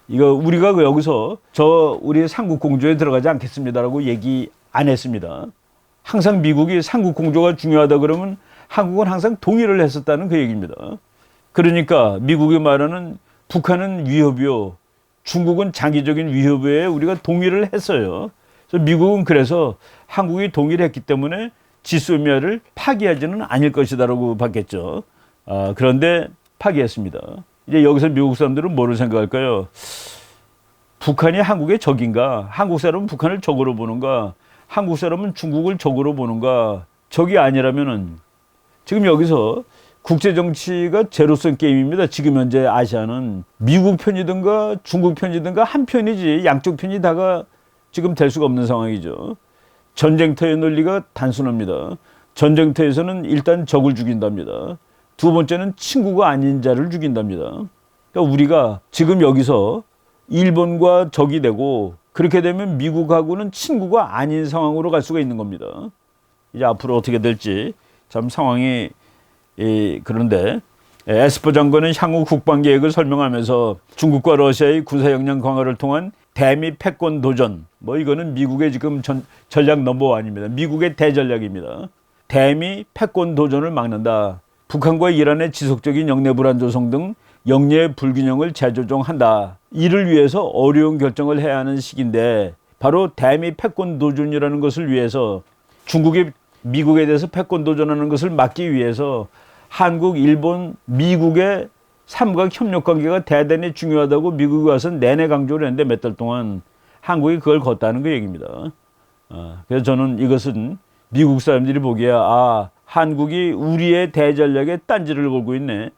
이거 우리가 여기서 우리 삼국 공조에 들어가지 않겠습니다라고 얘기 안 했습니다. 항상 미국이 삼국 공조가 중요하다 그러면 한국은 항상 동의를 했었다는 그 얘기입니다. 그러니까 미국이 말하는 북한은 위협이요, 중국은 장기적인 위협에 우리가 동의를 했어요. 그래서 미국은 그래서 한국이 동의를 했기 때문에 지소미아를 파기하지는 않을 것이다라고 봤겠죠. 그런데 파기했습니다. 이제 여기서 미국 사람들은 뭐를 생각할까요? 북한이 한국의 적인가? 한국 사람은 북한을 적으로 보는가? 한국 사람은 중국을 적으로 보는가? 적이 아니라면은 지금 여기서 국제 정치가 제로섬 게임입니다. 지금 현재 아시아는 미국 편이든가 중국 편이든가 한 편이지 양쪽 편이 다가 지금 될 수가 없는 상황이죠. 전쟁터의 논리가 단순합니다. 전쟁터에서는 일단 적을 죽인답니다. 두 번째는 친구가 아닌 자를 죽인답니다. 그러니까 우리가 지금 여기서 일본과 적이 되고 그렇게 되면 미국하고는 친구가 아닌 상황으로 갈 수가 있는 겁니다. 이제 앞으로 어떻게 될지 참 상황이 그런데 에스퍼 장관은 향후 국방 계획을 설명하면서 중국과 러시아의 군사 역량 강화를 통한 대미 패권 도전, 뭐 이거는 미국의 지금 전략 넘버원입니다. 미국의 대전략입니다. 대미 패권 도전을 막는다. 북한과 이란의 지속적인 영내 불안 조성 등 영내 불균형을 재조정한다. 이를 위해서 어려운 결정을 해야 하는 시기인데 바로 대미 패권 도전이라는 것을 위해서 중국이 미국에 대해서 패권 도전하는 것을 막기 위해서 한국, 일본, 미국의 삼각 협력 관계가 대단히 중요하다고 미국이 와서 내내 강조를 했는데 몇 달 동안 한국이 그걸 걷다는 그 얘기입니다. 그래서 저는 이것은 미국 사람들이 보기에 한국이 우리의 대전략에 딴지를 걸고 있네.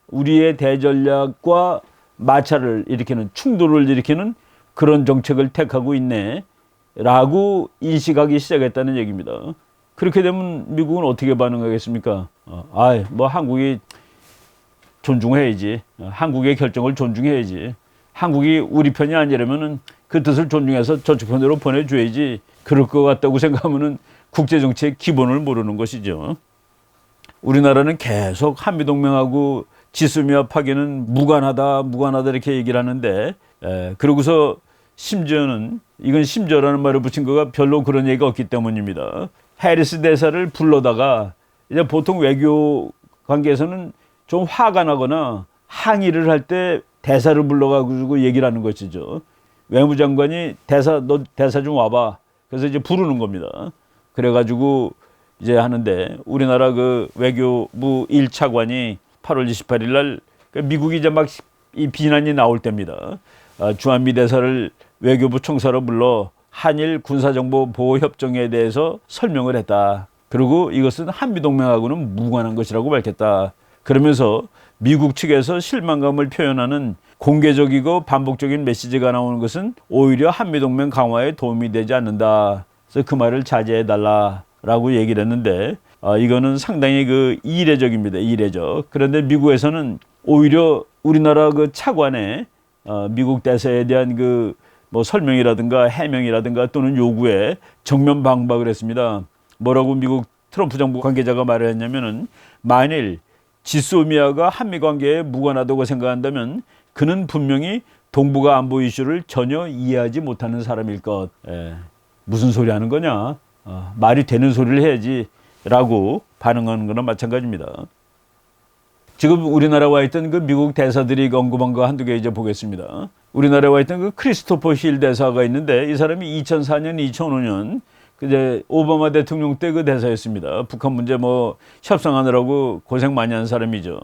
우리의 대전략과 마찰을 일으키는, 충돌을 일으키는 그런 정책을 택하고 있네 라고 인식하기 시작했다는 얘기입니다. 그렇게 되면 미국은 어떻게 반응하겠습니까? 뭐 한국이 존중해야지. 한국의 결정을 존중해야지. 한국이 우리 편이 아니라면은 그 뜻을 존중해서 저쪽 편으로 보내줘야지. 그럴 것 같다고 생각하면은 국제정치의 기본을 모르는 것이죠. 우리나라는 계속 한미동맹하고 지소미아 파기는 무관하다 이렇게 얘기를 하는데, 그러고서 심지어는, 이건 심지어라는 말을 붙인 거가 별로 그런 얘기가 없기 때문입니다. 해리스 대사를 불러다가 이제 보통 외교 관계에서는 좀 화가 나거나 항의를 할 때 대사를 불러가지고 얘기를 하는 것이죠. 외무장관이 너 대사 좀 와봐. 그래서 이제 부르는 겁니다. 그래가지고 이제 하는데 우리나라 그 외교부 1차관이 8월 28일 날 미국이 이제 막 이 비난이 나올 때입니다. 주한미 대사를 외교부 청사로 불러 한일 군사정보 보호 협정에 대해서 설명을 했다. 그리고 이것은 한미동맹하고는 무관한 것이라고 밝혔다. 그러면서 미국 측에서 실망감을 표현하는 공개적이고 반복적인 메시지가 나오는 것은 오히려 한미동맹 강화에 도움이 되지 않는다. 그래서 그 말을 자제해달라라고 얘기를 했는데 이거는 상당히 그 이례적입니다. 이례적. 그런데 미국에서는 오히려 우리나라 그 차관의 미국 대사에 대한 그 뭐 설명이라든가 해명이라든가 또는 요구에 정면 반박을 했습니다. 뭐라고 미국 트럼프 정부 관계자가 말을 했냐면은 만일 지소미아가 한미 관계에 무관하다고 생각한다면 그는 분명히 동북아 안보 이슈를 전혀 이해하지 못하는 사람일 것. 무슨 소리 하는 거냐? 말이 되는 소리를 해야지 라고 반응하는 거나 마찬가지입니다. 지금 우리나라에 와 있던 그 미국 대사들이 언급한 거 한두 개 이제 보겠습니다. 우리나라에 와 있던 그 크리스토퍼 힐 대사가 있는데 이 사람이 2004년, 2005년 이제 오바마 대통령 때 그 대사였습니다. 북한 문제 뭐 협상하느라고 고생 많이 한 사람이죠.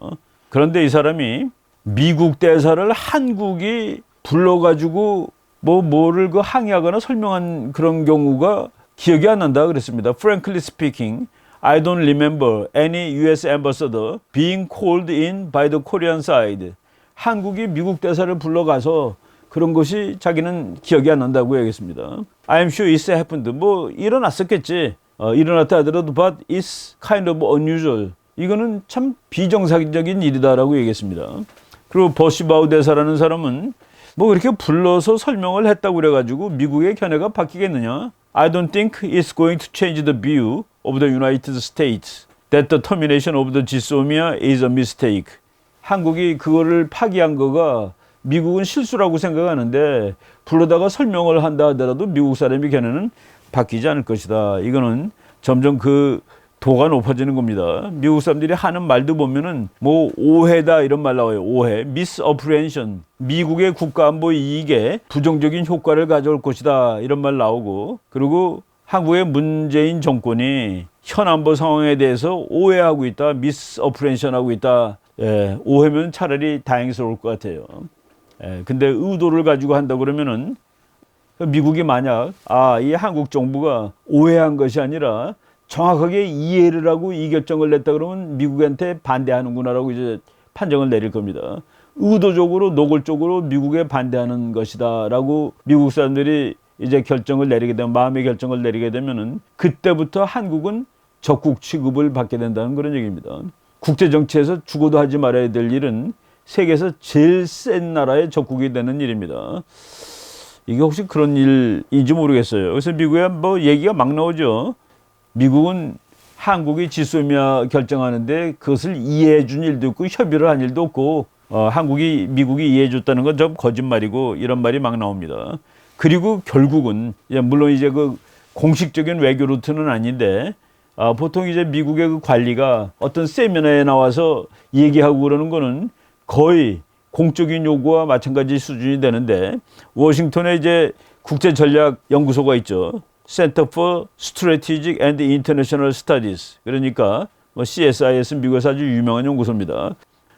그런데 이 사람이 미국 대사를 한국이 불러가지고 뭐를 그 항의하거나 설명한 그런 경우가 기억이 안 난다 그랬습니다. Frankly speaking, I don't remember any U.S. ambassador being called in by the Korean side. 한국이 미국 대사를 불러가서 그런 것이 자기는 기억이 안 난다고 얘기했습니다. I'm sure it's happened. 뭐 일어났었겠지. 일어났다 하더라도 but it's kind of unusual. 이거는 참 비정상적인 일이다라고 얘기했습니다. 그리고 버시바우 대사라는 사람은 뭐 그렇게 불러서 설명을 했다고 그래가지고 미국의 견해가 바뀌겠느냐? I don't think it's going to change the view of the United States that the termination of the GSOMIA is a mistake. 한국이 그거를 파기한 거가 미국은 실수라고 생각하는데 불러다가 설명을 한다 하더라도 미국 사람의 견해는 바뀌지 않을 것이다. 이거는 점점 그 도가 높아지는 겁니다. 미국 사람들이 하는 말도 보면은 뭐 오해다 이런 말 나와요. 오해, misapprehension. 미국의 국가안보 이익에 부정적인 효과를 가져올 것이다 이런 말 나오고, 그리고 한국의 문재인 정권이 현 안보 상황에 대해서 오해하고 있다, misapprehension 하고 있다. 예, 오해면 차라리 다행스러울 것 같아요. 예, 근데 의도를 가지고 한다 그러면은 미국이 만약 이 한국 정부가 오해한 것이 아니라 정확하게 이해를 하고 이 결정을 냈다 그러면 미국한테 반대하는구나라고 이제 판정을 내릴 겁니다. 의도적으로 노골적으로 미국에 반대하는 것이다라고 미국 사람들이 이제 결정을 내리게 되면, 마음의 결정을 내리게 되면은 그때부터 한국은 적국 취급을 받게 된다는 그런 얘기입니다. 국제 정치에서 죽어도 하지 말아야 될 일은 세계에서 제일 센 나라의 적국이 되는 일입니다. 이게 혹시 그런 일인지 모르겠어요. 그래서 미국에 뭐 얘기가 막 나오죠. 미국은 한국이 지소미아 결정하는데 그것을 이해해 준 일도 없고 협의를 한 일도 없고, 미국이 이해해 줬다는 건 좀 거짓말이고 이런 말이 막 나옵니다. 그리고 결국은 물론 이제 그 공식적인 외교 루트는 아닌데 보통 이제 미국의 그 관리가 어떤 세미나에 나와서 얘기하고 그러는 거는 거의 공적인 요구와 마찬가지 수준이 되는데, 워싱턴에 이제 국제전략연구소가 있죠. Center for Strategic and International Studies. 그러니까 뭐 CSIS 미국에서 아주 유명한 연구소입니다.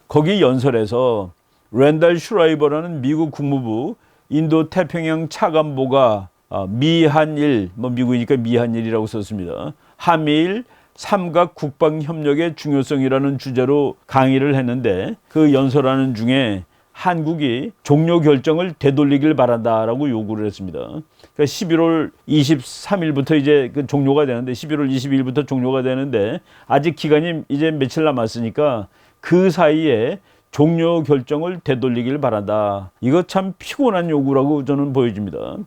거기 연설에서 랜달 슈라이버라는 미국 국무부 인도 태평양 차관보가 미한일, 뭐 미국이니까 미한일이라고 썼습니다. 한미일 삼각 국방 협력의 중요성이라는 주제로 강의를 했는데, 그 연설하는 중에 한국이 종료 결정을 되돌리길 바란다라고 요구를 했습니다. 그러니까 11월 23일부터 이제 그 종료가 되는데, 11월 22일부터 종료가 되는데 아직 기간이 이제 며칠 남았으니까 그 사이에 종료 결정을 되돌리길 바란다. 이거 참 피곤한 요구라고 저는 보여집니다.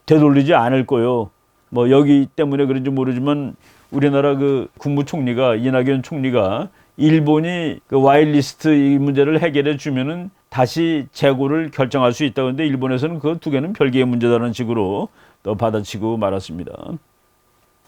되돌리지 않을 거요. 뭐 여기 때문에 그런지 모르지만 우리나라 그 국무총리가, 이낙연 총리가 일본이 그 와일리스트 이 문제를 해결해 주면은 다시 재고를 결정할 수 있다고 하는데, 일본에서는 그 두 개는 별개의 문제다라는 식으로 또 받아치고 말았습니다.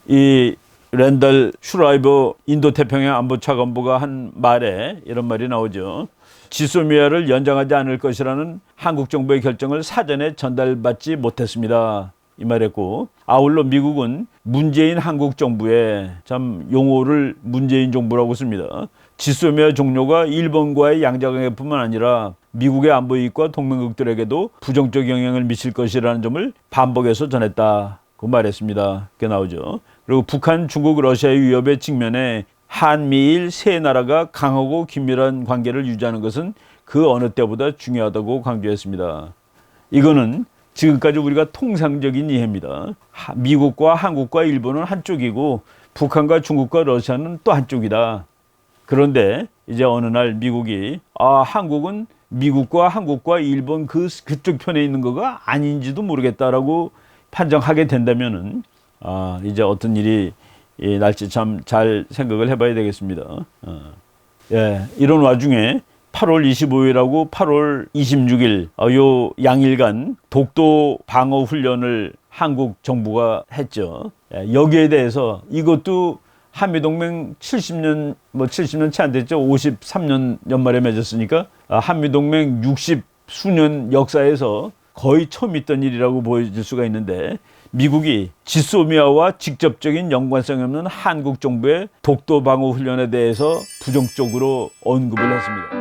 이 랜달 슈라이버 인도태평양 안보차관보가 한 말에 이런 말이 나오죠. 지소미아를 연장하지 않을 것이라는 한국 정부의 결정을 사전에 전달받지 못했습니다. 이 말했고, 아울러 미국은 문재인 한국 정부에, 참 용어를 문재인 정부라고 씁니다. 지소미아 종료가 일본과의 양자관계뿐만 아니라 미국의 안보 이익과 동맹국들에게도 부정적 영향을 미칠 것이라는 점을 반복해서 전했다고 말했습니다. 그게 나오죠. 그리고 북한, 중국, 러시아의 위협에 직면해 한미일 세 나라가 강하고 긴밀한 관계를 유지하는 것은 그 어느 때보다 중요하다고 강조했습니다. 이거는 지금까지 우리가 통상적인 이해입니다. 미국과 한국과 일본은 한쪽이고 북한과 중국과 러시아는 또 한쪽이다. 그런데 이제 어느 날 미국이 한국은 미국과 한국과 일본 그쪽 편에 있는 거가 아닌지도 모르겠다라고 판정하게 된다면은 이제 어떤 일이 날지 참 잘 생각을 해봐야 되겠습니다. 이런 와중에 8월 25일하고 8월 26일 요 양일간 독도 방어 훈련을 한국 정부가 했죠. 여기에 대해서 이것도 한미동맹 70년 채 안 됐죠. 53년 연말에 맺었으니까 한미동맹 60 수년 역사에서 거의 처음 있던 일이라고 보여질 수가 있는데, 미국이 지소미아와 직접적인 연관성이 없는 한국 정부의 독도 방어 훈련에 대해서 부정적으로 언급을 했습니다.